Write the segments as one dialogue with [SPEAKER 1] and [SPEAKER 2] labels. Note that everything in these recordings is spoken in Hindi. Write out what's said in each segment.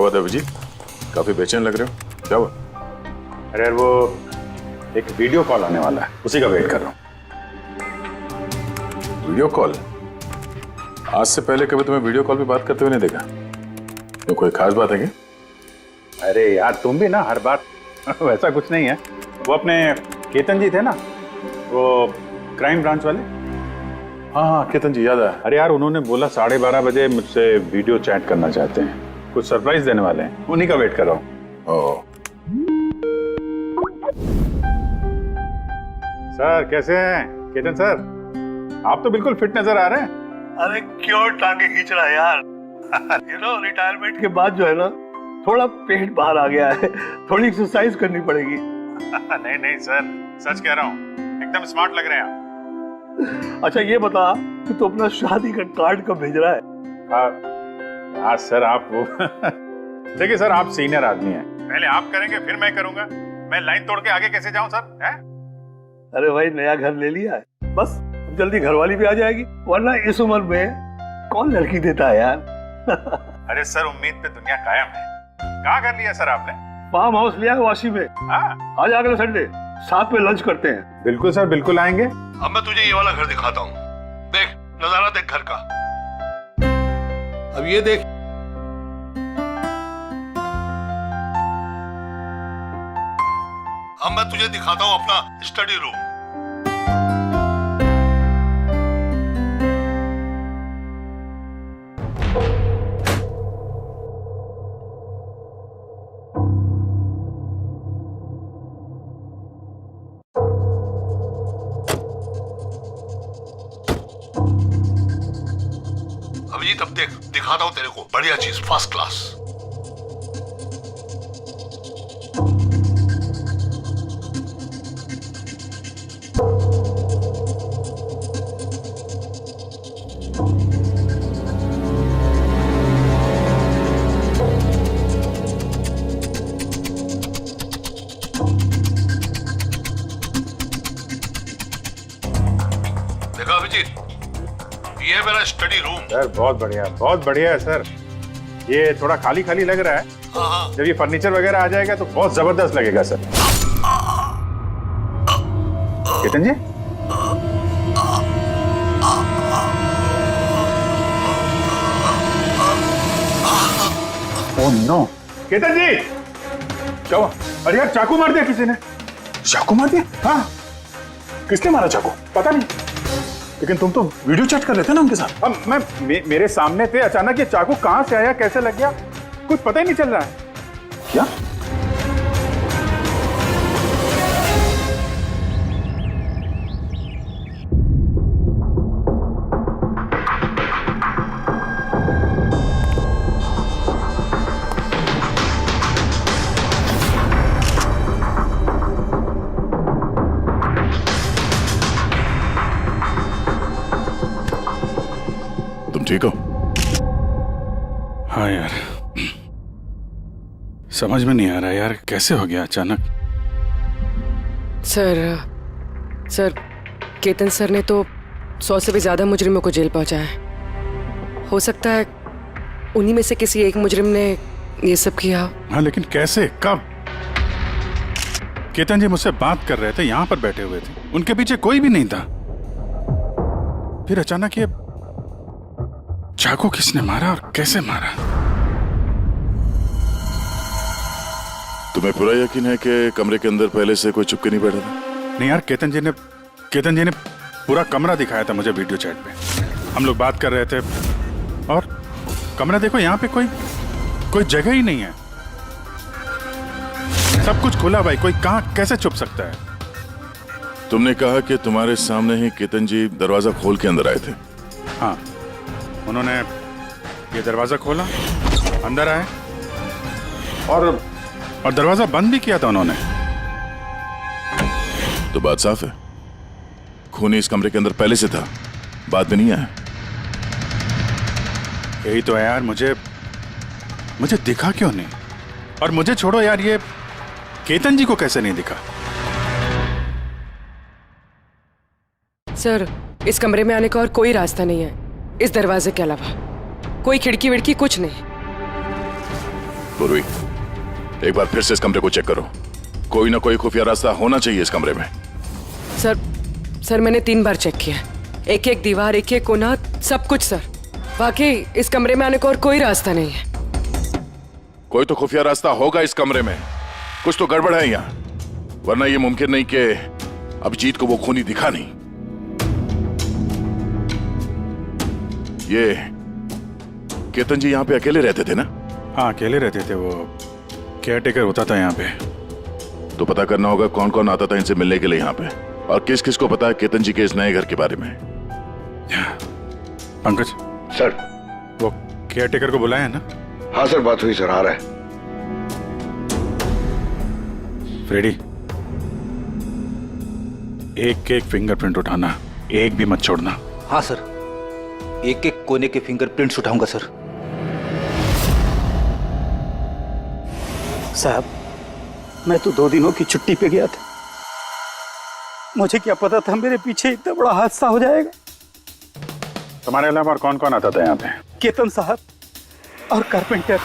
[SPEAKER 1] हुआ था अभिजीत? काफी बेचैन लग रहे हो, क्या हुआ?
[SPEAKER 2] अरे यार वो एक वीडियो कॉल आने वाला है, उसी का वेट कर रहा हूँ।
[SPEAKER 1] Video call? आज से पहले कभी तुम्हें वीडियो कॉल पे बात करते हुए नहीं देखा। तो कोई खास बात है क्या?
[SPEAKER 2] अरे यार तुम भी ना हर बात वैसा कुछ नहीं है। वो अपने केतन जी थे ना, वो क्राइम ब्रांच वाले।
[SPEAKER 1] हाँ, केतन जी याद आया।
[SPEAKER 2] अरे यार उन्होंने बोला 12:30 बजे मुझसे वीडियो चैट करना चाहते हैं, कुछ सरप्राइज देने वाले हैं, उन्हीं का वेट कर रहा हूँ।
[SPEAKER 1] ओह,
[SPEAKER 2] सर कैसे हैं केतन सर? आप तो बिल्कुल फिट नजर आ रहे हैं।
[SPEAKER 3] अरे क्यों टांगे खींच रहा है यार? रिटायरमेंट के बाद जो है ना, थोड़ा पेट बाहर आ गया है, थोड़ी एक्सरसाइज करनी पड़ेगी।
[SPEAKER 2] नहीं नहीं सर, सच कह रहा हूँ, एकदम स्मार्ट लग रहे हैं आप।
[SPEAKER 3] अच्छा ये बता कि तू अपना शादी का कार्ड कब भेज रहा है?
[SPEAKER 2] हाँ सर आप वो देखिए सर, आप सीनियर आदमी हैं, पहले आप करेंगे फिर मैं करूंगा। मैं लाइन तोड़ के आगे कैसे जाऊं सर? है?
[SPEAKER 3] अरे भाई नया घर ले लिया है, बस जल्दी घरवाली भी आ जाएगी, वरना इस उम्र में कौन लड़की देता है यार।
[SPEAKER 2] अरे सर उम्मीद पे दुनिया कायम है। कहाँ कर लिया सर आपने?
[SPEAKER 3] फार्म हाउस लिया है वाशी में।
[SPEAKER 2] हाँ
[SPEAKER 3] आज अगले संडे साथ में लंच करते हैं।
[SPEAKER 2] बिल्कुल सर, बिल्कुल आएंगे।
[SPEAKER 3] अब मैं तुझे ये वाला घर दिखाता हूँ, देख नजारा देख घर का। अब ये देख, अब मैं तुझे दिखाता हूँ अपना स्टडी रूम। अभिजीत अब देख, दिखाता हूँ तेरे को बढ़िया चीज, फर्स्ट क्लास। देखा अभिजीत, ये है मेरा स्टडी रूम।
[SPEAKER 2] सर बहुत बढ़िया है सर। ये थोड़ा खाली खाली लग रहा है,
[SPEAKER 3] हाँ
[SPEAKER 2] जब ये फर्नीचर वगैरह आ जाएगा तो बहुत जबरदस्त लगेगा सर। केतन जी, ओह नो, केतन जी क्या हुआ? अरे यार चाकू मार दिया किसी ने।
[SPEAKER 1] चाकू मार दिया?
[SPEAKER 2] हाँ
[SPEAKER 1] किसने मारा चाकू?
[SPEAKER 2] पता नहीं।
[SPEAKER 1] लेकिन तुम तो वीडियो चैट कर रहे थे ना उनके साथ।
[SPEAKER 2] अब मेरे सामने थे, अचानक ये चाकू कहां से आया, कैसे लग गया, कुछ पता ही नहीं चल रहा है।
[SPEAKER 1] क्या? तुम ठीक हो?
[SPEAKER 4] हाँ यार, समझ में नहीं आ रहा यार, कैसे हो गया अचानक।
[SPEAKER 5] सर केतन सर ने तो 100 से भी ज्यादा मुजरिमों को जेल पहुंचाया है। हो सकता है उन्हीं में से किसी एक मुजरिम ने ये सब किया।
[SPEAKER 4] हाँ लेकिन कैसे, कब? केतन जी मुझसे बात कर रहे थे, यहाँ पर बैठे हुए थे, उनके पीछे कोई भी नहीं था। फिर अचानक ये चाकू किसने मारा और कैसे मारा?
[SPEAKER 1] तुम्हें पूरा यकीन है कि कमरे के अंदर पहले से कोई चुपके नहीं बैठा था?
[SPEAKER 4] नहीं यार, केतन जी ने पूरा कमरा दिखाया था मुझे वीडियो चैट पे। हम लोग बात कर रहे थे और कमरा देखो, यहाँ पे कोई जगह ही नहीं है, सब कुछ खुला भाई, कोई कहाँ कैसे छुप सकता है?
[SPEAKER 1] तुमने कहा कि तुम्हारे सामने ही केतन जी दरवाजा खोल के अंदर आए थे।
[SPEAKER 4] हाँ, उन्होंने ये दरवाजा खोला, अंदर आए और दरवाजा बंद भी किया था उन्होंने।
[SPEAKER 1] तो बात साफ है, खूनी इस कमरे के अंदर पहले से था, बाद में नहीं आया।
[SPEAKER 4] यही तो है यार, मुझे दिखा क्यों नहीं? और मुझे छोड़ो यार, ये केतन जी को कैसे नहीं दिखा?
[SPEAKER 5] सर इस कमरे में आने का और कोई रास्ता नहीं है इस दरवाजे के अलावा, कोई खिड़की विड़की कुछ नहीं।
[SPEAKER 1] पूर्वी, एक बार फिर से इस कमरे को चेक करो। कोई ना कोई खुफिया रास्ता होना चाहिए इस कमरे में।
[SPEAKER 5] सर मैंने 3 बार चेक किया, एक एक दीवार, एक एक कोना, सब कुछ सर। वाकई इस कमरे में आने को और कोई रास्ता नहीं है।
[SPEAKER 1] कोई तो खुफिया रास्ता होगा इस कमरे में, कुछ तो गड़बड़ है यहाँ, वरना ये मुमकिन नहीं कि अभिजीत को वो खूनी दिखा नहीं। ये केतन जी यहाँ पे अकेले रहते थे ना?
[SPEAKER 4] हाँ, अकेले रहते थे, वो केयर टेकर होता था यहाँ पे।
[SPEAKER 1] तो पता करना होगा कौन कौन आता था इनसे मिलने के लिए यहाँ पे, और किस किस को पता है केतन जी के इस नए घर के बारे में।
[SPEAKER 4] पंकज
[SPEAKER 3] सर।
[SPEAKER 4] वो केयर टेकर को बुलाया है ना?
[SPEAKER 3] हाँ सर, बात हुई सर, आ रहा है।
[SPEAKER 4] फ्रेडी, एक एक फिंगरप्रिंट उठाना, एक भी मत छोड़ना।
[SPEAKER 6] हाँ सर, एक एक कोने के फिंगरप्रिंट्स उठाऊंगा सर।
[SPEAKER 7] साहब, मैं तो 2 दिनों की छुट्टी पे गया था। मुझे क्या पता था मेरे पीछे इतना बड़ा हादसा हो जाएगा।
[SPEAKER 2] तुम्हारे अलावा और कौन कौन आता था यहाँ पे?
[SPEAKER 7] केतन साहब और कारपेंटर।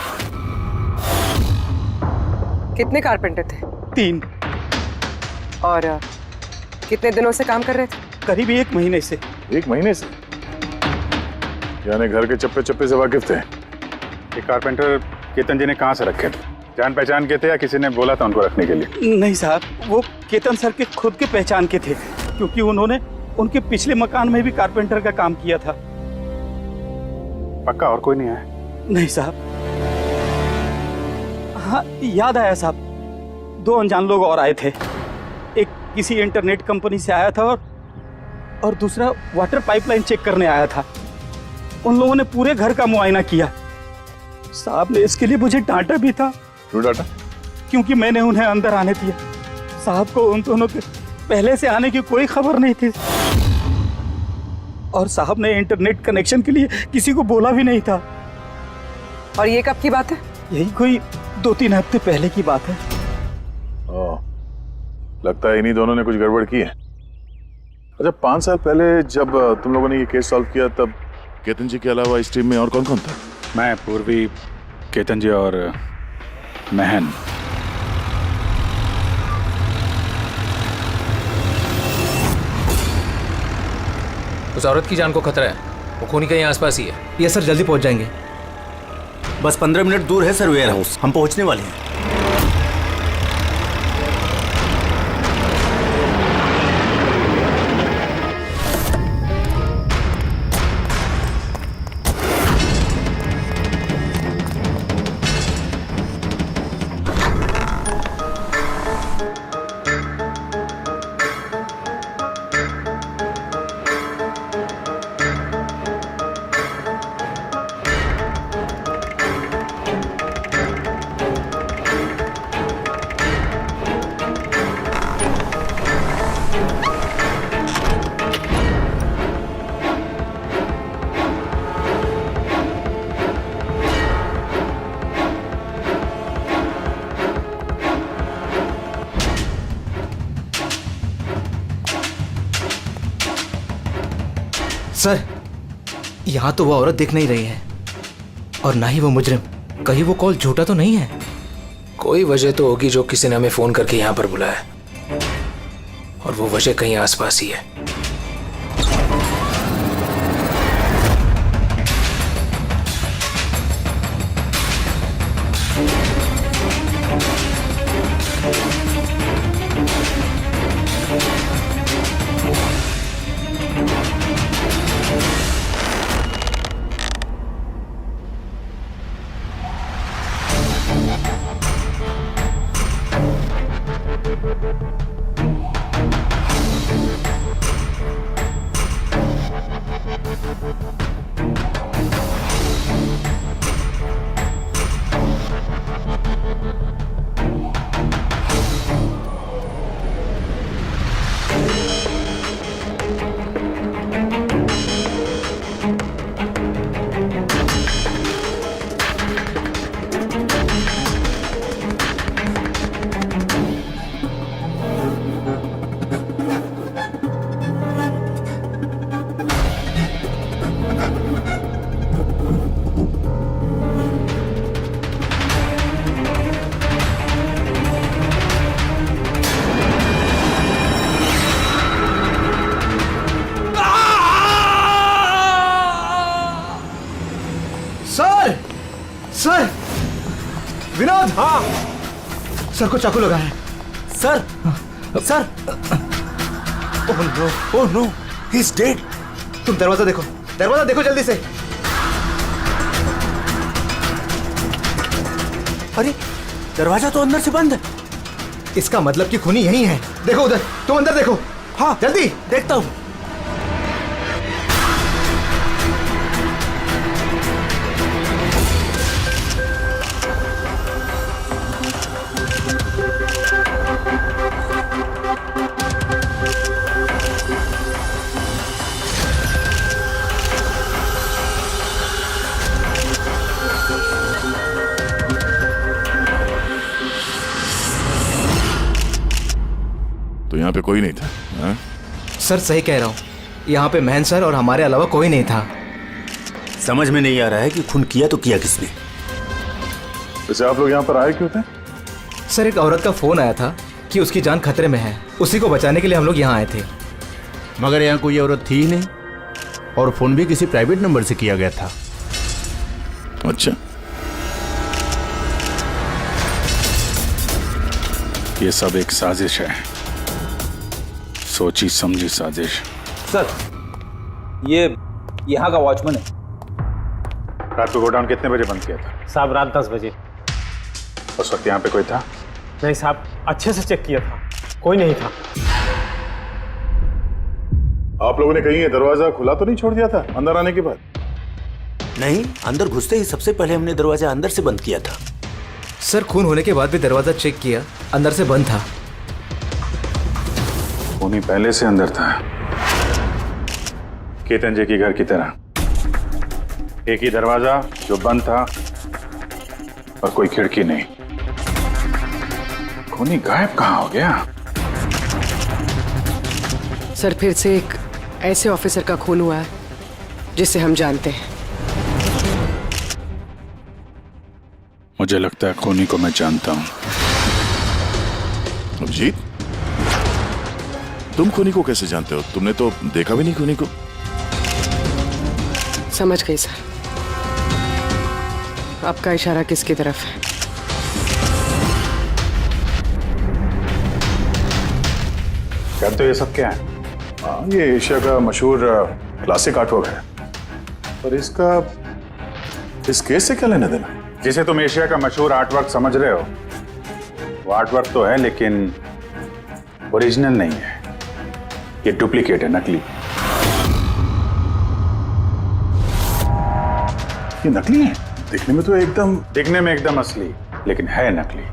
[SPEAKER 5] कितने कारपेंटर थे?
[SPEAKER 7] 3।
[SPEAKER 5] और कितने दिनों से काम कर रहे थे?
[SPEAKER 7] करीब 1 महीने से।
[SPEAKER 1] 1 महीने से? यानी घर के चप्पे चप्पे से वाकिफ थे।
[SPEAKER 2] ये कारपेंटर केतन जी ने कहाँ से रखे थे? जान पहचान के थे या किसी ने बोला था उनको रखने के लिए?
[SPEAKER 7] नहीं साहब, वो केतन सर के खुद के पहचान के थे, क्योंकि उन्होंने उनके पिछले मकान में भी कारपेंटर का काम किया था।
[SPEAKER 2] पक्का और कोई नहीं आया?
[SPEAKER 7] नहीं साहब। हाँ, याद आया साहब, 2 अनजान लोग और आए थे। एक किसी इंटरनेट कंपनी से आया था और दूसरा वाटर पाइपलाइन चेक करने आया था। उन लोगों ने पूरे घर का मुआयना किया। साहब ने इसके लिए मुझे डांटा भी था।
[SPEAKER 1] क्यों डांटा?
[SPEAKER 7] क्योंकि मैंने उन्हें अंदर आने दिया। साहब को उन दोनों के पहले से आने की कोई खबर नहीं थी, और साहब ने इंटरनेट कनेक्शन के लिए किसी को बोला भी नहीं था।
[SPEAKER 5] और ये कब की बात है?
[SPEAKER 7] यही कोई 2-3 हफ्ते पहले की बात है।
[SPEAKER 1] ओह, लगता है इन्हीं दोनों ने कुछ गड़बड़ की है। अच्छा, 5 साल पहले जब तुम लोगों ने ये केस सॉल्व किया, तब केतन जी के अलावा इस टीम में और कौन कौन था?
[SPEAKER 4] मैं, पूर्वी, केतन जी और महन।
[SPEAKER 8] उस औरत की जान को खतरा है, वो खूनी कहीं आसपास ही है।
[SPEAKER 6] ये सर, जल्दी पहुंच जाएंगे। बस 15 मिनट दूर है सर वेयर हाउस, हम पहुंचने वाले हैं। सर, यहाँ तो वो औरत दिख नहीं रही है, और ना ही वो मुजरिम। कहीं वो कॉल झूठा तो नहीं है?
[SPEAKER 8] कोई वजह तो होगी जो किसी ने हमें फोन करके यहाँ पर बुलाया, और वो वजह कहीं आसपास ही है।
[SPEAKER 6] विनोद। हाँ सर को चाकू लगा है।
[SPEAKER 9] Sir sir
[SPEAKER 6] oh no he is dead. तुम दरवाजा देखो जल्दी से।
[SPEAKER 9] अरे दरवाजा तो अंदर से बंद है।
[SPEAKER 6] इसका मतलब कि खूनी यही है। देखो उधर, तुम अंदर देखो।
[SPEAKER 9] हाँ
[SPEAKER 6] जल्दी।
[SPEAKER 9] देखता हूं।
[SPEAKER 1] तो यहाँ पे कोई नहीं था? हाँ?
[SPEAKER 6] सर सही कह रहा हूँ, यहाँ पे महन सर और हमारे अलावा कोई नहीं था।
[SPEAKER 9] समझ में नहीं आ रहा है कि खून किया तो किया किसने।
[SPEAKER 1] वैसे आप लोग यहाँ पर आए क्यों थे?
[SPEAKER 6] सर एक औरत का फोन आया था कि उसकी जान खतरे में है, उसी को बचाने के लिए हम लोग यहाँ आए थे।
[SPEAKER 10] मगर यहाँ कोई औरत थी ही नहीं और फोन भी किसी प्राइवेट नंबर से किया गया था।
[SPEAKER 1] अच्छा,
[SPEAKER 4] ये सब एक साजिश है, सोची समझी साजिश।
[SPEAKER 7] सर ये यहाँ का वॉचमैन है
[SPEAKER 2] रात को गोडाउन कितने बजे बंद किया था?
[SPEAKER 11] साहब रात 10 बजे।
[SPEAKER 2] उस वक्त यहाँ पे कोई था?
[SPEAKER 11] नहीं साहब, अच्छे से चेक किया था, कोई नहीं था।
[SPEAKER 1] आप लोगों ने कहीं ये दरवाजा खुला तो नहीं छोड़ दिया था अंदर आने के बाद?
[SPEAKER 9] नहीं, अंदर घुसते ही सबसे पहले हमने दरवाजा अंदर से बंद किया था।
[SPEAKER 6] सर खून होने के बाद भी दरवाजा चेक किया, अंदर से बंद था।
[SPEAKER 2] खूनी पहले से अंदर था, केतन जी के घर की तरह। एक ही दरवाजा जो बंद था और कोई खिड़की नहीं। खूनी गायब कहाँ हो गया?
[SPEAKER 5] सर फिर से एक ऐसे ऑफिसर का खून हुआ है जिसे हम जानते हैं।
[SPEAKER 4] मुझे लगता है खूनी को मैं जानता हूं।
[SPEAKER 1] अभिजीत, तुम खूनी को कैसे जानते हो? तुमने तो देखा भी नहीं खूनी को।
[SPEAKER 5] समझ गई सर, आपका इशारा किसकी तरफ है?
[SPEAKER 2] कहते हो ये सब क्या है?
[SPEAKER 1] ये एशिया का मशहूर क्लासिक आर्टवर्क है, पर इसका इस केस से क्या लेना देना?
[SPEAKER 2] जिसे तुम एशिया का मशहूर आर्टवर्क समझ रहे हो, वो आर्टवर्क तो है लेकिन ओरिजिनल नहीं है। ये डुप्लीकेट है, नकली।
[SPEAKER 1] ये नकली है? देखने में तो
[SPEAKER 2] एकदम असली, लेकिन है नकली।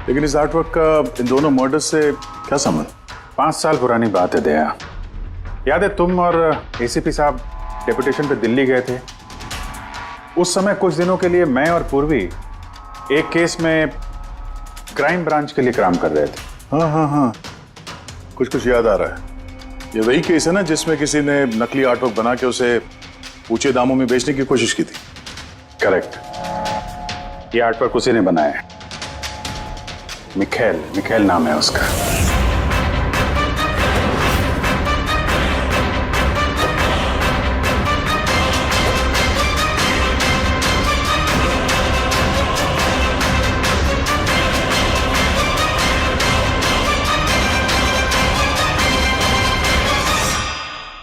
[SPEAKER 1] लेकिन इस आर्टवर्क का इन दोनों मर्डर्स से क्या संबंध?
[SPEAKER 2] 5 साल पुरानी बात है दया। याद है तुम और एसीपी साहब डेपुटेशन पे दिल्ली गए थे? उस समय कुछ दिनों के लिए मैं और पूर्वी एक केस में क्राइम ब्रांच के लिए काम कर रहे थे।
[SPEAKER 1] हाँ, कुछ याद आ रहा है। ये वही केस है ना जिसमें किसी ने नकली आर्टवर्क बना के उसे ऊंचे दामों में बेचने की कोशिश की थी?
[SPEAKER 2] करेक्ट। ये आर्टवर्क उसी ने बनाया है। मिखेल नाम है उसका।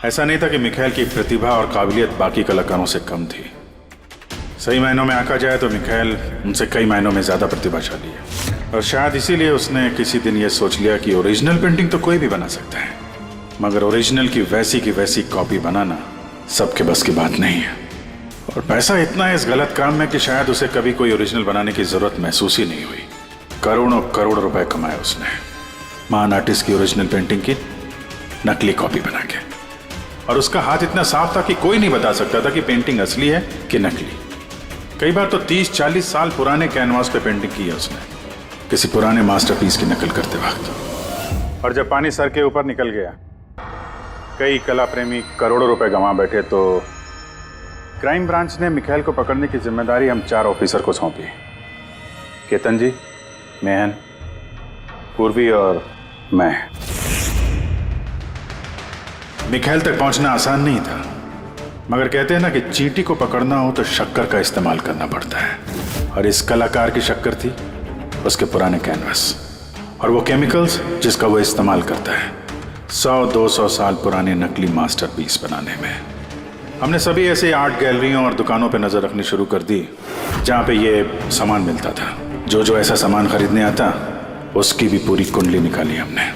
[SPEAKER 4] ऐसा नहीं था कि मिखेल की प्रतिभा और काबिलियत बाकी कलाकारों से कम थी। सही मायनों में आंका जाए तो मिखेल उनसे कई मायनों में ज्यादा प्रतिभाशाली है, और शायद इसीलिए उसने किसी दिन ये सोच लिया कि ओरिजिनल पेंटिंग तो कोई भी बना सकता है, मगर ओरिजिनल की वैसी कॉपी बनाना सबके बस की बात नहीं है। और पैसा इतना है इस गलत काम में कि शायद उसे कभी कोई ओरिजिनल बनाने की जरूरत महसूस ही नहीं हुई। करोड़ रुपए कमाए उसने महान आर्टिस्ट की ओरिजिनल पेंटिंग की नकली कॉपी बना के। और उसका हाथ इतना साफ था कि कोई नहीं बता सकता था कि पेंटिंग असली है कि नकली। कई बार तो 30-40 साल पुराने कैनवास पे पेंटिंग की है उसने, किसी पुराने मास्टरपीस की नकल करते वक्त।
[SPEAKER 2] और जब पानी सर के ऊपर निकल गया, कई कला प्रेमी करोड़ों रुपए गंवा बैठे, तो क्राइम ब्रांच ने मिखेल को पकड़ने की जिम्मेदारी हम 4 ऑफिसर को सौंपी। केतन जी, मेहन, पूर्वी और मैं।
[SPEAKER 4] मिखेल तक पहुंचना आसान नहीं था, मगर कहते हैं ना कि चींटी को पकड़ना हो तो शक्कर का इस्तेमाल करना पड़ता है। और इस कलाकार की शक्कर थी उसके पुराने कैनवास और वो केमिकल्स जिसका वो इस्तेमाल करता है 100-200 साल पुराने नकली मास्टरपीस बनाने में। हमने सभी ऐसे आर्ट गैलरियों और दुकानों पे नजर रखनी शुरू कर दी जहां पे ये सामान मिलता था। जो ऐसा सामान खरीदने आता उसकी भी पूरी कुंडली निकाली हमने।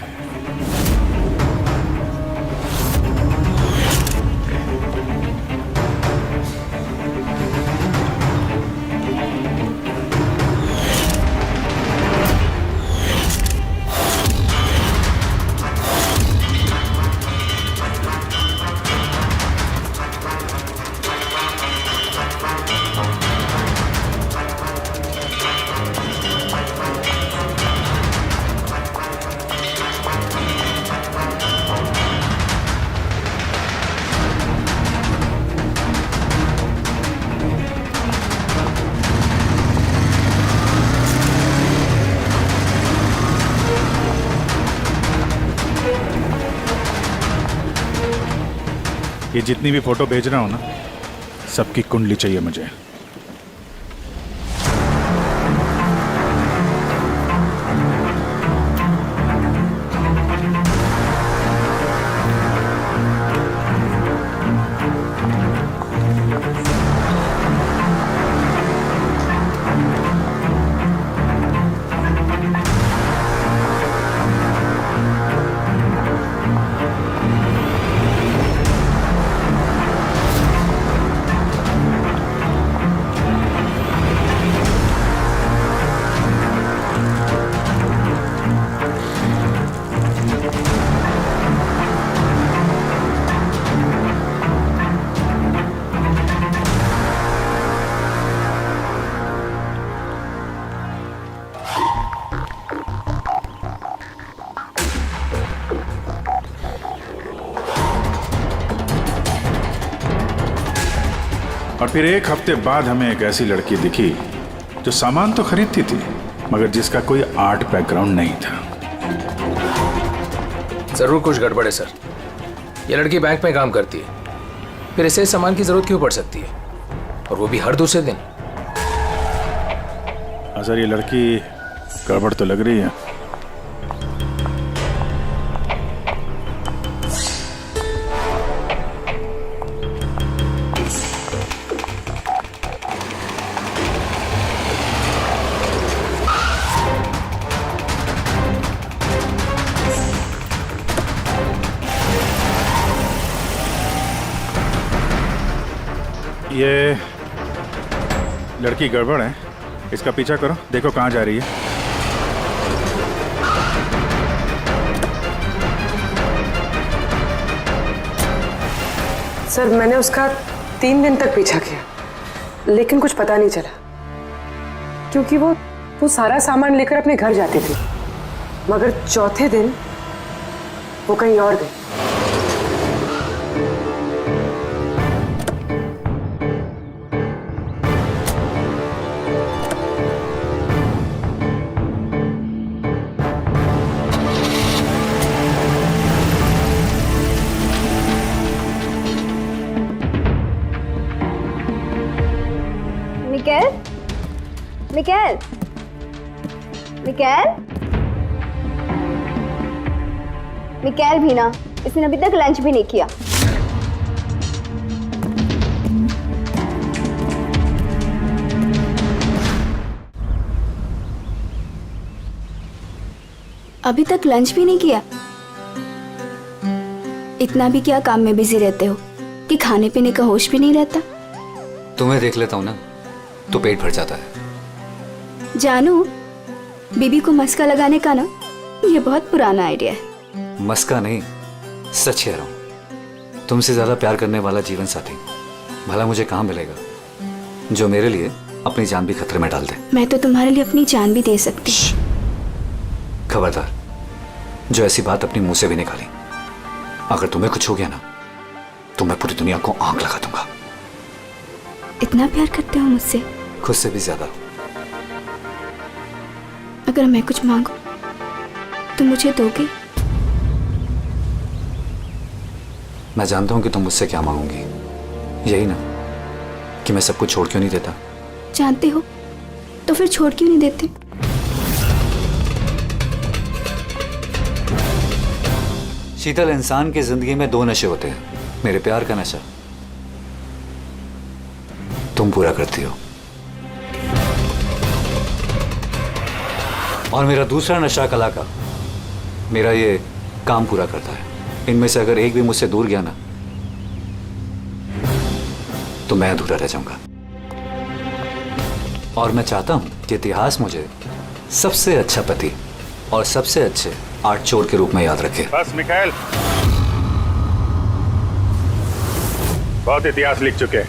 [SPEAKER 4] ये जितनी भी फोटो भेज रहा हूं ना, सबकी कुंडली चाहिए मुझे। और फिर एक हफ्ते बाद हमें एक ऐसी लड़की दिखी जो सामान तो खरीदती थी मगर जिसका कोई आर्ट बैकग्राउंड नहीं था।
[SPEAKER 8] जरूर कुछ गड़बड़ है सर। ये लड़की बैंक में काम करती है, फिर ऐसे सामान की जरूरत क्यों पड़ सकती है, और वो भी हर दूसरे दिन।
[SPEAKER 4] सर ये लड़की गड़बड़ तो लग रही है। ये लड़की गड़बड़ है, इसका पीछा करो, देखो कहाँ जा रही है।
[SPEAKER 5] सर मैंने उसका 3 दिन तक पीछा किया लेकिन कुछ पता नहीं चला, क्योंकि वो सारा सामान लेकर अपने घर जाती थी, मगर चौथे दिन वो कहीं और गई।
[SPEAKER 12] मिकेल, मिकेल, मिकेल भी ना, इसने अभी तक लंच भी नहीं किया। अभी तक लंच भी नहीं किया? इतना भी क्या काम में बिजी रहते हो कि खाने पीने का होश भी नहीं रहता?
[SPEAKER 13] तुम्हें देख लेता हूँ ना तो पेट भर जाता है।
[SPEAKER 12] जानू, बीबी को मस्का लगाने का ना ये बहुत पुराना आइडिया है।
[SPEAKER 13] मस्का नहीं, सच कह रहा हूँ। तुमसे ज्यादा प्यार करने वाला जीवन साथी भला मुझे कहाँ मिलेगा जो मेरे लिए अपनी जान भी खतरे में डाल दे।
[SPEAKER 12] मैं तो तुम्हारे लिए अपनी जान भी दे सकती।
[SPEAKER 13] खबरदार, जो ऐसी बात अपनी मुंह से भी निकाली। अगर तुम्हें कुछ हो गया ना तो मैं पूरी दुनिया को आंख लगा दूंगा।
[SPEAKER 12] इतना प्यार करते हो मुझसे?
[SPEAKER 13] खुद से भी ज्यादा।
[SPEAKER 12] अगर मैं कुछ मांगू तो मुझे दोगे?
[SPEAKER 13] मैं जानता हूं कि तुम मुझसे क्या मांगोगी, यही ना कि मैं सब कुछ छोड़ क्यों नहीं देता।
[SPEAKER 12] जानते हो, तो फिर छोड़ क्यों नहीं देते?
[SPEAKER 13] शीतल, इंसान की जिंदगी में 2 नशे होते हैं। मेरे प्यार का नशा तुम पूरा करती हो, और मेरा दूसरा नशा कला का, मेरा ये काम पूरा करता है। इनमें से अगर एक भी मुझसे दूर गया ना, तो मैं अधूरा रह जाऊंगा। और मैं चाहता हूं कि इतिहास मुझे सबसे अच्छा पति और सबसे अच्छे आर्ट चोर के रूप में याद रखे।
[SPEAKER 2] बस मिखाइल, बहुत इतिहास लिख चुके हैं,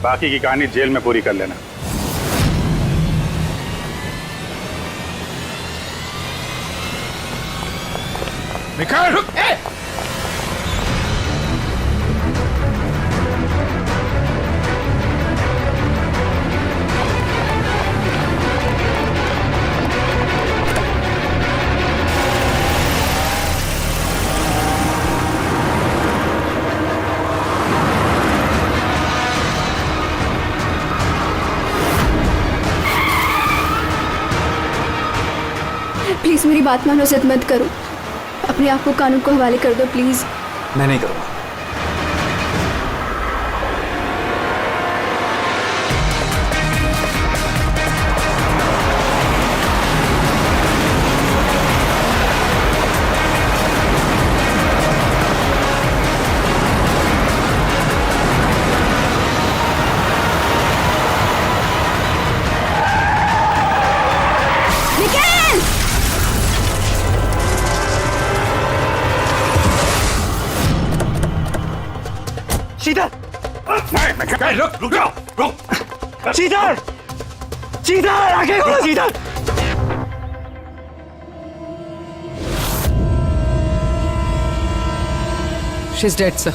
[SPEAKER 2] बाकी की कहानी जेल में पूरी कर लेना।
[SPEAKER 4] मिखाइल रुक!
[SPEAKER 12] प्लीज मेरी बात मानो, जिद मत करो। अपने आप को कानून को हवाले कर दो प्लीज।
[SPEAKER 13] मैं नहीं करूंगा।
[SPEAKER 7] शीतल!
[SPEAKER 2] नहीं, रुक जाओ, रुक।
[SPEAKER 7] शीतल! शीतल! आगे खोलो शीतल!
[SPEAKER 5] She's dead, sir.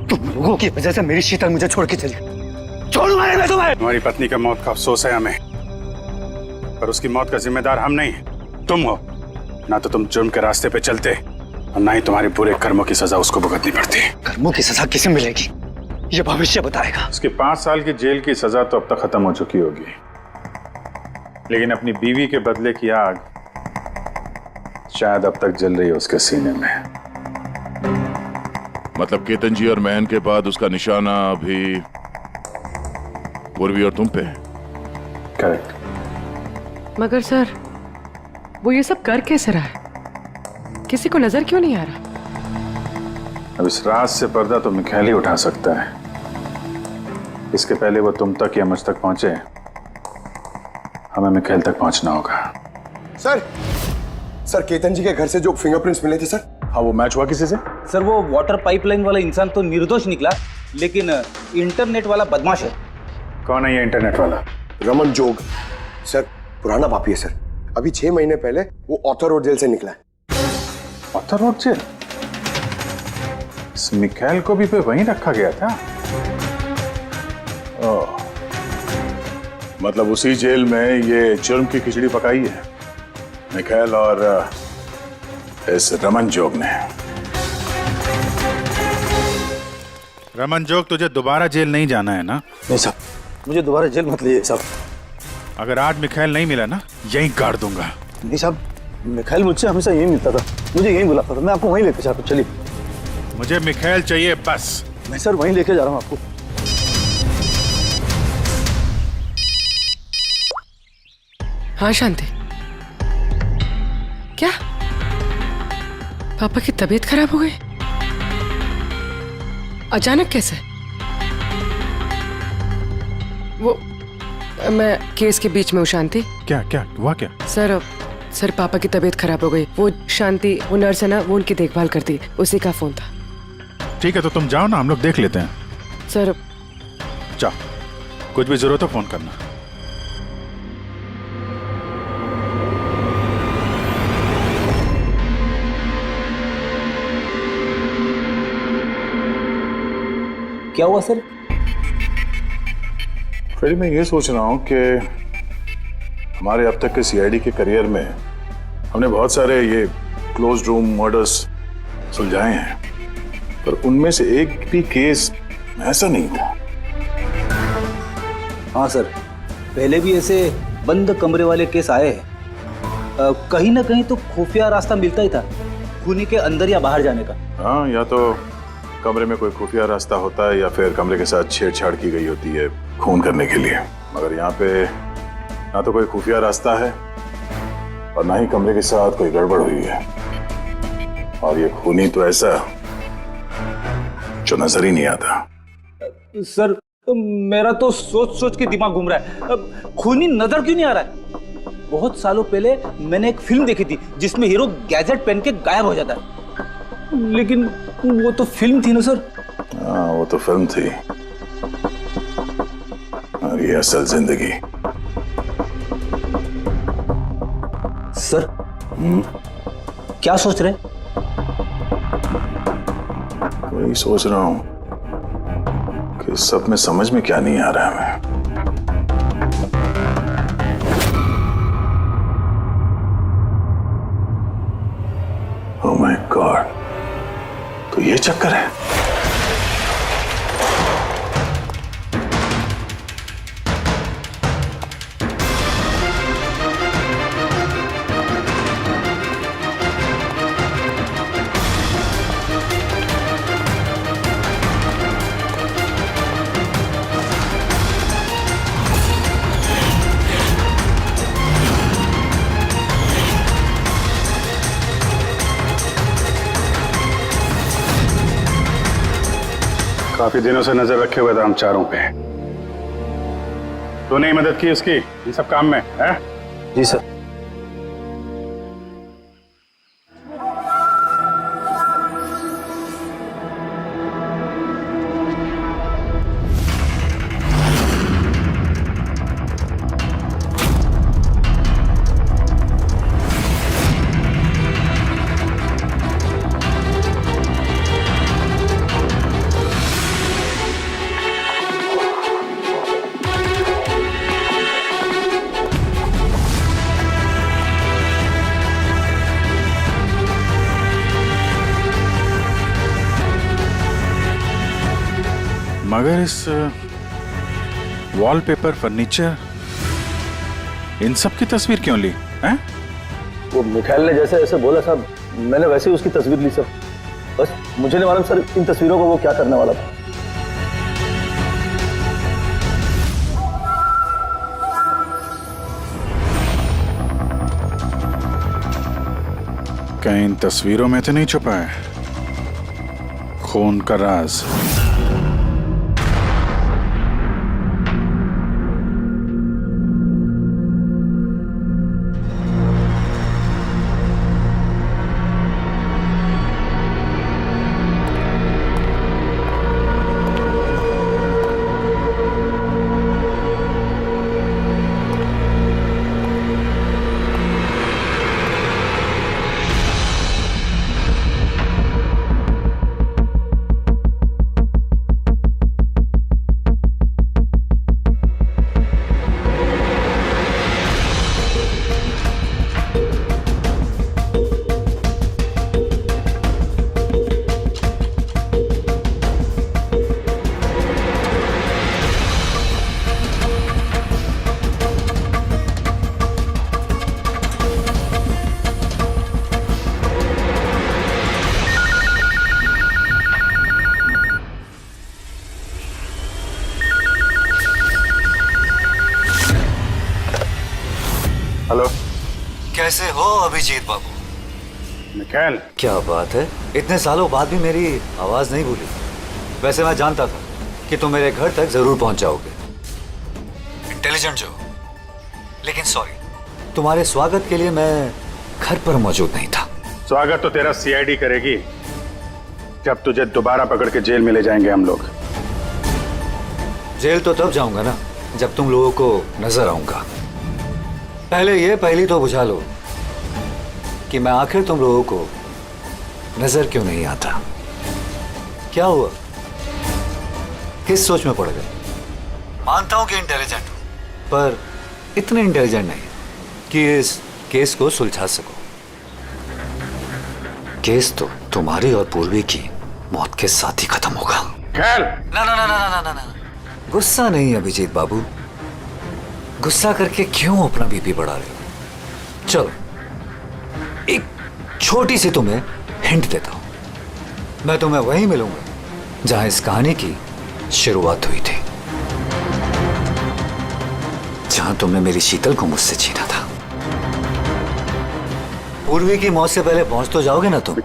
[SPEAKER 7] तुम लोगों की वजह से मेरी शीतल मुझे छोड़ के चली गई। छोड़ूंगा नहीं मैं तुम्हें।
[SPEAKER 2] तुम्हारी पत्नी का मौत का अफसोस है हमें, पर उसकी मौत का जिम्मेदार हम नहीं, तुम हो। ना तो तुम जुर्म के रास्ते पे चलते, और ना ही तुम्हारे बुरे कर्मों की सजा उसको भुगतनी पड़ती।
[SPEAKER 7] कर्मों की सजा किसे मिलेगी, ये भविष्य बताएगा।
[SPEAKER 2] उसकी 5 साल की जेल की सजा तो अब तक खत्म हो चुकी होगी, लेकिन अपनी बीवी के बदले की आग शायद अब तक जल रही है उसके सीने में।
[SPEAKER 1] मतलब केतन जी और महन के बाद उसका निशाना अभी पूर्वी और तुम पे है।
[SPEAKER 2] करेक्ट।
[SPEAKER 5] मगर सर, वो ये सब कर कैसे रहा है? किसी को नजर क्यों नहीं आ रहा?
[SPEAKER 2] अब इस राज से पर्दा तो मिखाइल ही उठा सकता है। इसके पहले वो तुम तक या मुझ तक पहुंचे, हमें मिखाइल तक पहुंचना होगा।
[SPEAKER 14] सर केतन जी के घर से जो फिंगरप्रिंट्स मिले थे सर।
[SPEAKER 1] हाँ, वो मैच हुआ किसी से?
[SPEAKER 7] सर वो वाटर पाइपलाइन वाला इंसान तो निर्दोष निकला, लेकिन इंटरनेट वाला बदमाश है।
[SPEAKER 2] कौन है ये इंटरनेट वाला?
[SPEAKER 14] रमन जोग सर, पुराना पापी है सर। अभी 6 महीने पहले वो ऑथर रोड जेल से निकला है।
[SPEAKER 2] Arthur road jail? इस मिखाइल को भी पे वहीं रखा गया था।
[SPEAKER 1] ओह, मतलब उसी जेल में ये जुर्म की खिचड़ी पकाई है मिखाइल और इस रमन जोग ने।
[SPEAKER 4] रमन जोग, तुझे दोबारा जेल नहीं जाना है ना?
[SPEAKER 7] नहीं साहब, मुझे दोबारा जेल मत लिए साहब।
[SPEAKER 4] अगर आज मिखाइल नहीं मिला ना, यहीं गाड़ दूंगा।
[SPEAKER 7] नहीं साहब, मिखाइल मुझसे हमेशा यही मिलता था, मुझे यही बुलाता था। मैं आपको वहीं लेके जाता हूँ, चलिए।
[SPEAKER 4] मुझे मिखाइल चाहिए बस।
[SPEAKER 7] मैं सर वहीं लेके जा रहा हूँ आपको।
[SPEAKER 5] हाँ शांति, क्या पापा की तबीयत खराब हो गई? अचानक कैसे? वो मैं केस के बीच में हूँ शांति।
[SPEAKER 4] क्या क्या हुआ क्या?
[SPEAKER 5] सर पापा की तबीयत खराब हो गई। वो शांति, वो नर्स है ना, वो उनकी देखभाल करती, उसी का फोन था।
[SPEAKER 4] ठीक है, तो तुम जाओ ना, हम लोग देख लेते हैं।
[SPEAKER 5] सर
[SPEAKER 4] जाओ, कुछ भी जरूरत हो फोन करना।
[SPEAKER 7] क्या हुआ सर?
[SPEAKER 1] फिर मैं ये सोच रहा हूँ कि हमारे अब तक के सीआईडी के करियर में हमने बहुत सारे ये क्लोज रूम मर्डर्स सुलझाए हैं, पर उनमें से एक भी केस ऐसा नहीं था।
[SPEAKER 7] हाँ सर, पहले भी ऐसे बंद कमरे वाले केस आए हैं। कहीं ना कहीं तो खुफिया रास्ता मिलता ही था खूनी के अंदर या बाहर जाने का।
[SPEAKER 1] हाँ, या तो कमरे में कोई खुफिया रास्ता होता है या फिर कमरे के साथ छेड़छाड़ की गई होती है खून करने के लिए। मगर यहाँ पे ना तो कोई खुफिया रास्ता है और ना ही कमरे के साथ कोई गड़बड़ हुई है। और ये खूनी तो ऐसा जो नजर ही नहीं आता।
[SPEAKER 7] सर मेरा तो सोच सोच के दिमाग घूम रहा है। खूनी नजर क्यों नहीं आ रहा है? बहुत सालों पहले मैंने एक फिल्म देखी थी जिसमें हीरो गैजेट पहन के गायब हो जाता है, लेकिन वो तो फिल्म थी ना सर।
[SPEAKER 1] हाँ, वो तो फिल्म थी और ये असल जिंदगी।
[SPEAKER 7] सर क्या सोच रहे?
[SPEAKER 1] वही सोच रहा हूं कि सब में समझ में क्या नहीं आ रहा है हमें। ओह माय गॉड, तो ये चक्कर है।
[SPEAKER 2] काफी दिनों से नजर रखे हुए थे हम चारों पे। तूने ही मदद की उसकी इन सब काम में, है?
[SPEAKER 7] जी सर।
[SPEAKER 4] मगर इस वॉलपेपर, फर्नीचर, इन सब की तस्वीर क्यों ली हैं?
[SPEAKER 3] वो मिखाइल ने जैसे ऐसे बोला साहब, मैंने वैसे ही उसकी तस्वीर ली सर। बस मुझे नहीं मालूम सर इन तस्वीरों को वो क्या करने वाला था।
[SPEAKER 4] कहीं इन तस्वीरों में तो नहीं छुपा है खून का राज?
[SPEAKER 2] हेलो,
[SPEAKER 13] कैसे हो अभिजीत बाबू?
[SPEAKER 2] मिखाइल,
[SPEAKER 13] क्या बात है, इतने सालों बाद भी मेरी आवाज नहीं भूली। वैसे मैं जानता था कि तुम मेरे घर तक जरूर पहुंच जाओगे, इंटेलिजेंट जो। लेकिन सॉरी, तुम्हारे स्वागत के लिए मैं घर पर मौजूद नहीं था।
[SPEAKER 2] स्वागत तो तेरा सीआईडी करेगी जब तुझे दोबारा पकड़ के जेल में ले जाएंगे हम लोग।
[SPEAKER 13] जेल तो तब जाऊंगा ना जब तुम लोगों को नजर आऊंगा। पहले ये पहली तो बुझा लो कि मैं आखिर तुम लोगों को नजर क्यों नहीं आता। क्या हुआ, किस सोच में पड़ गए? मानता हूं कि इंटेलिजेंट हो, पर इतने इंटेलिजेंट नहीं कि इस केस को सुलझा सको। केस तो तुम्हारी और पूर्वी की मौत के साथ ही खत्म होगा।
[SPEAKER 2] खेल।
[SPEAKER 13] ना ना ना ना ना ना ना, गुस्सा नहीं अभिजीत बाबू, गुस्सा करके क्यों अपना बीपी बढ़ा रहे हो? चलो एक छोटी सी तुम्हें हिंट देता हूं। मैं तुम्हें वहीं मिलूंगा जहां इस कहानी की शुरुआत हुई थी, जहां तुमने मेरी शीतल को मुझसे छीना था। पूर्वी की मौत से पहले पहुंच तो जाओगे ना तुम?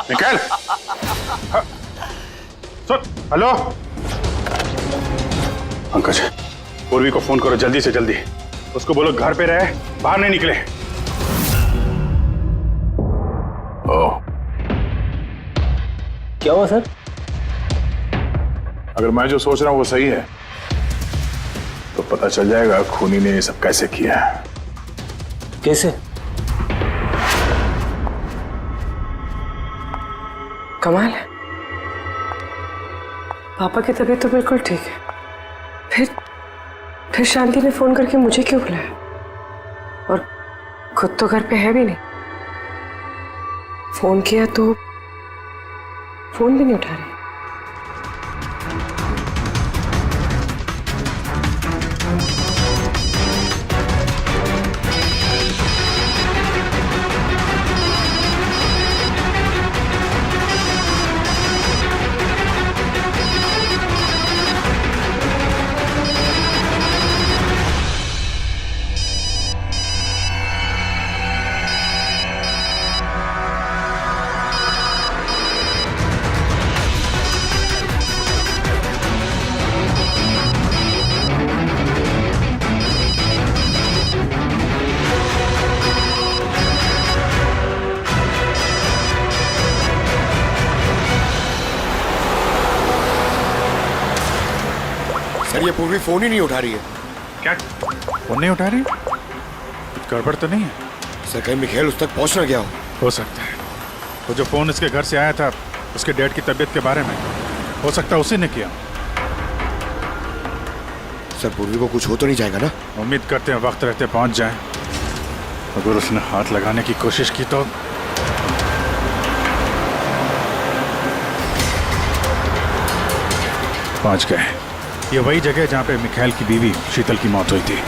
[SPEAKER 2] निकल। सुन, हेलो पंकज, पूर्वी को फोन करो जल्दी से जल्दी। उसको बोलो घर पे रहे, बाहर नहीं निकले।
[SPEAKER 1] ओह,
[SPEAKER 11] क्या हुआ सर?
[SPEAKER 1] अगर मैं जो सोच रहा हूं वो सही है तो पता चल जाएगा खूनी ने ये सब कैसे किया है।
[SPEAKER 11] कैसे?
[SPEAKER 5] कमाल है, पापा की तबीयत तो बिल्कुल ठीक है, फिर शांति ने फोन करके मुझे क्यों बुलाया? और खुद तो घर पे है भी नहीं। फोन किया तो फोन भी नहीं उठा रही।
[SPEAKER 14] सर ये पूर्वी फोन ही नहीं उठा रही है।
[SPEAKER 2] क्या फोन नहीं उठा रही? कुछ गड़बड़ तो नहीं है?
[SPEAKER 14] सर कहीं मिखेल उस तक पहुंच ना गया
[SPEAKER 2] हो सकता है वो जो फोन इसके घर से आया था उसके डैड की तबीयत के बारे में, हो सकता है उसी ने किया।
[SPEAKER 14] सर पूर्वी को कुछ हो तो नहीं जाएगा ना?
[SPEAKER 2] उम्मीद करते हैं वक्त रहते पहुंच जाए। अगर उसने हाथ लगाने की कोशिश की तो पहुंच गए। ये वही जगह जहां पे मिखाइल की बीवी शीतल की मौत हुई थी।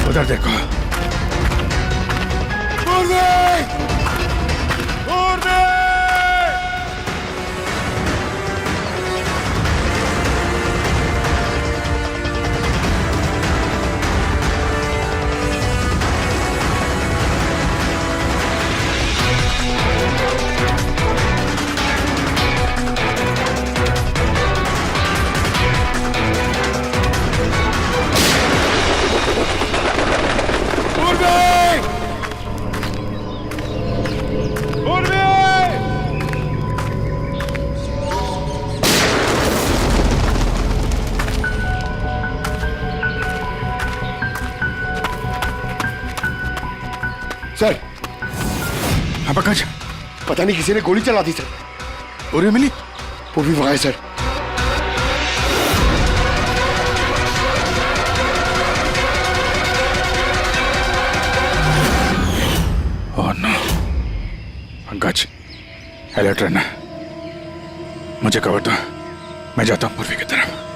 [SPEAKER 2] उधर देखो।
[SPEAKER 14] सर
[SPEAKER 2] हाँ पंकज,
[SPEAKER 14] पता नहीं किसी ने गोली चला दी सर।
[SPEAKER 2] पूर्वी मिली?
[SPEAKER 14] पूर्वी वहां है sir.
[SPEAKER 2] Oh no. Pankaj alert रहना, मुझे कवर दो, मैं जाता हूं पूर्वी की तरफ।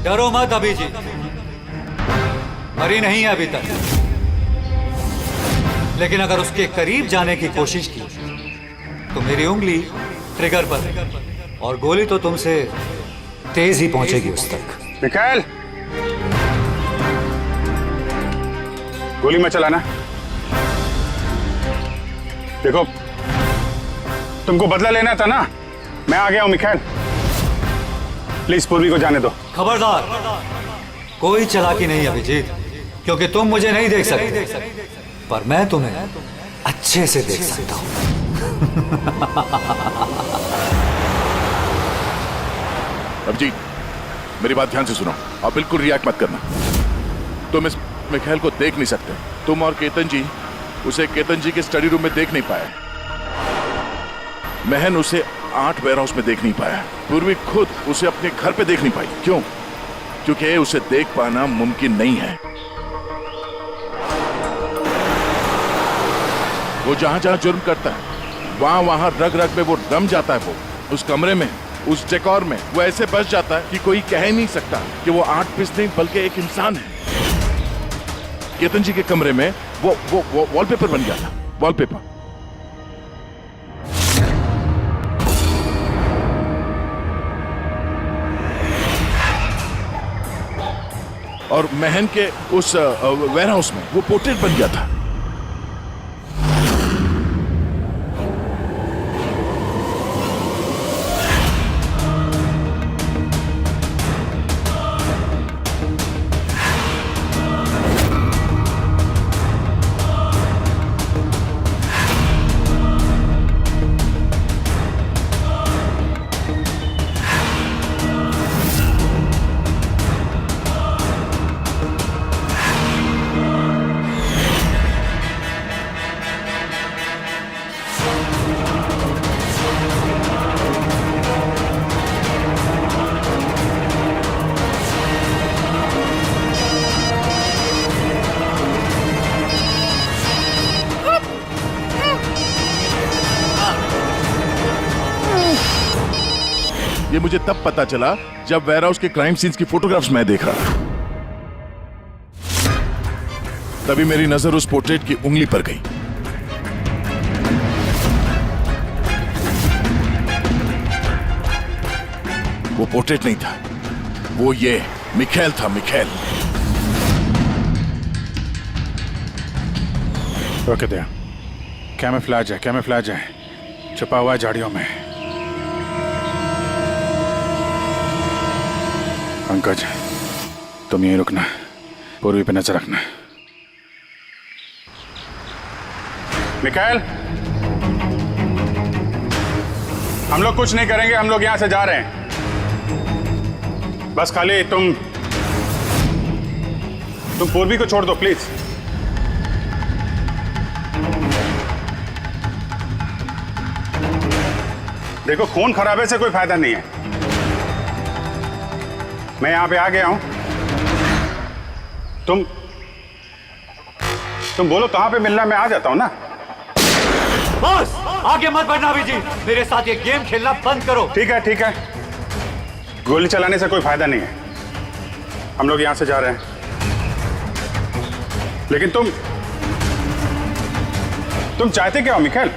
[SPEAKER 13] डरो मत अभी जी, मरी नहीं है अभी तक, लेकिन अगर उसके करीब जाने की कोशिश की तो मेरी उंगली ट्रिगर पर और गोली तो तुमसे तेज ही पहुंचेगी उस तक।
[SPEAKER 2] मिखाइल, गोली में चलाना। देखो तुमको बदला लेना था ना, मैं आ गया हूं मिखाइल, प्लीज पूर्वी को जाने दो।
[SPEAKER 13] खबरदार, कोई चालाकी नहीं अभिजीत, क्योंकि तुम मुझे नहीं देख सकते, पर मैं तुम्हें अच्छे से देख सकता हूं।
[SPEAKER 1] अभिजीत, मेरी बात ध्यान से सुनो और बिल्कुल रिएक्ट मत करना। तुम इस मिखाइल को देख नहीं सकते। तुम और केतन जी उसे केतन जी के स्टडी रूम में देख नहीं पाए। महन उसे 8 वेयर हाउस में देख नहीं पाया। पूर्वी खुद उसे अपने घर पे देख नहीं पाई। क्यों? क्योंकि उसे देख पाना मुमकिन नहीं है। वो जहां जहां जुर्म करता है वहां वहां रग रग में वो रम जाता है। वो उस कमरे में, उस डेकोर में वो ऐसे बस जाता है कि कोई कह ही नहीं सकता कि वो 8 पीस नहीं बल्कि एक इंसान है। केतन जी के कमरे में वो वॉलपेपर बन गया था। वॉलपेपर। और महन के उस वेयर हाउस में वो पोर्ट्रेट बन गया था। ये मुझे तब पता चला जब वेयर हाउस के क्राइम सीन्स की फोटोग्राफ्स मैं देख रहा था। तभी मेरी नजर उस पोर्ट्रेट की उंगली पर गई। वो पोर्ट्रेट नहीं था, वो ये मिखाइल था। मिखाइल।
[SPEAKER 4] रोके दे। कैमोफ्लेज है, कैमोफ्लेज है, छुपा हुआ है झाड़ियों में। पंकज, तुम यहीं रुकना, पूर्वी पे नजर रखना। मिखाइल, हम लोग कुछ नहीं करेंगे, हम लोग यहां से जा रहे हैं। बस खाली तुम पूर्वी को छोड़ दो प्लीज। देखो, खून खराबे से कोई फायदा नहीं है। मैं यहां पे आ गया हूं। तुम बोलो कहां पे मिलना, मैं आ जाता हूं ना।
[SPEAKER 13] बस आगे मत बढ़ना अभिजीत, मेरे साथ ये गेम खेलना बंद करो।
[SPEAKER 4] ठीक है, ठीक है। गोली चलाने से कोई फायदा नहीं है। हम लोग यहां से जा रहे हैं, लेकिन तुम चाहते क्या हो मिखाइल?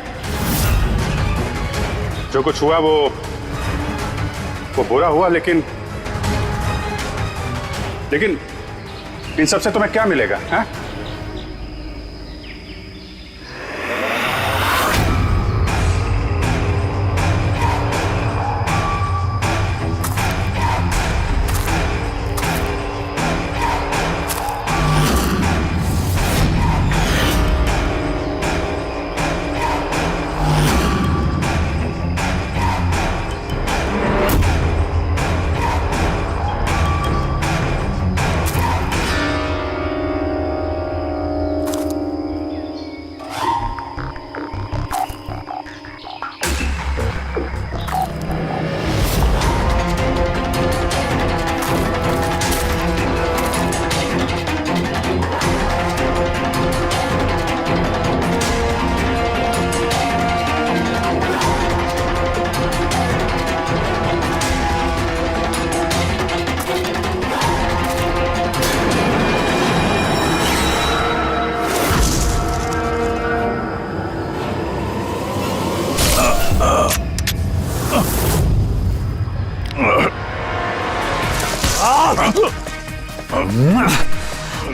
[SPEAKER 4] जो कुछ हुआ वो बुरा हुआ, लेकिन इन सबसे तुम्हें क्या मिलेगा? हैं?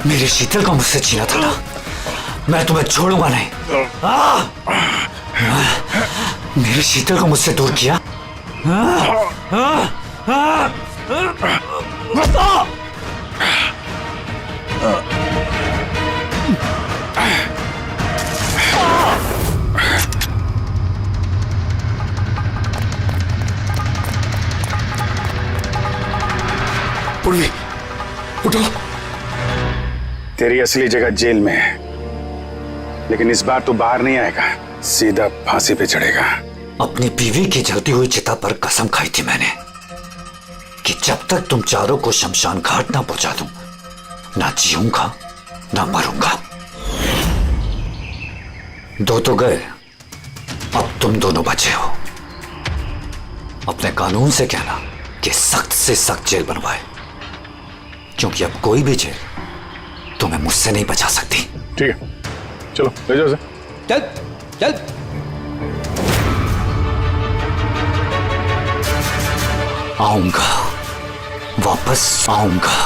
[SPEAKER 13] मेरे शीतल को मुझसे छीना था ना, मैं तुम्हें छोड़ूंगा नहीं। मेरे शीतल को मुझसे दूर किया। पूर्वी उठो।
[SPEAKER 2] तेरी असली जगह जेल में है, लेकिन इस बार तू बाहर नहीं आएगा, सीधा फांसी पे चढ़ेगा।
[SPEAKER 13] अपनी बीवी की जलती हुई चिता पर कसम खाई थी मैंने कि जब तक तुम चारों को शमशान घाट ना पहुंचा दूं, ना जीऊंगा ना मरूंगा। दो तो गए, अब तुम दोनों बचे हो। अपने कानून से कहना कि सख्त से सख्त जेल बनवाए, क्योंकि अब कोई भी जेल तुम्हें मुझसे नहीं बचा सकती।
[SPEAKER 1] ठीक है, चलो ले जाओ।
[SPEAKER 7] चल चल।
[SPEAKER 13] आऊंगा, वापस आऊंगा।